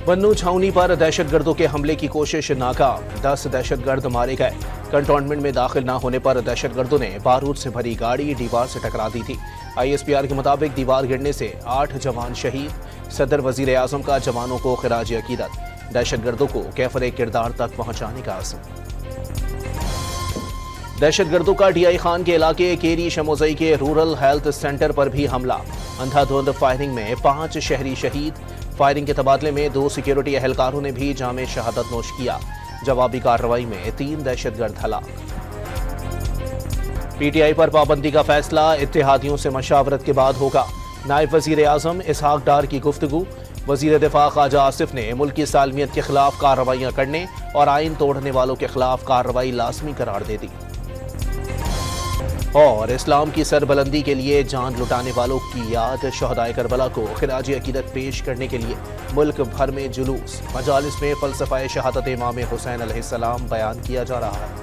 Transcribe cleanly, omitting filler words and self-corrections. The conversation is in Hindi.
वन्नू छावनी पर दहशतगर्दों के हमले की कोशिश नाकाम, 10 दहशतगर्द मारे गए। कंटोनमेंट में दाखिल न होने पर दहशतगर्दों ने बारूद से भरी गाड़ी दीवार से टकरा दी थी। ISPR के मुताबिक दीवार गिरने से 8 जवान शहीद। सदर वजीर आजम का जवानों को खिराज अकीदत, दहशतगर्दों को कैफर किरदार तक पहुंचाने का आज़म। दहशतगर्दों का DI खान के इलाके केरी शमोजई के रूरल हेल्थ सेंटर पर भी हमला। अंधाधुंध फायरिंग में 5 शहरी शहीद। फायरिंग के तबादले में 2 सिक्योरिटी एहलकारों ने भी जामे शहादत नोश किया। जवाबी कार्रवाई में 3 दहशतगर्द हलाक। PTI पर पाबंदी का फैसला इत्तेहादियों से मशावरत के बाद होगा। नायब वजीर आजम इसहाक डार की गुफ्तगू। वजीर दिफा ख्वाजा आसिफ ने मुल्क की सालमियत के खिलाफ कार्रवाइयां करने और आइन तोड़ने वालों के खिलाफ कार्रवाई लाजमी करार दे दी। और इस्लाम की सरबलंदी के लिए जान लुटाने वालों की याद शहदाए करबला को खिराज अकीदत पेश करने के लिए मुल्क भर में जुलूस। मजालिस में फलसफाए शहादत इमाम हुसैन अलैहिस्सलाम बयान किया जा रहा है।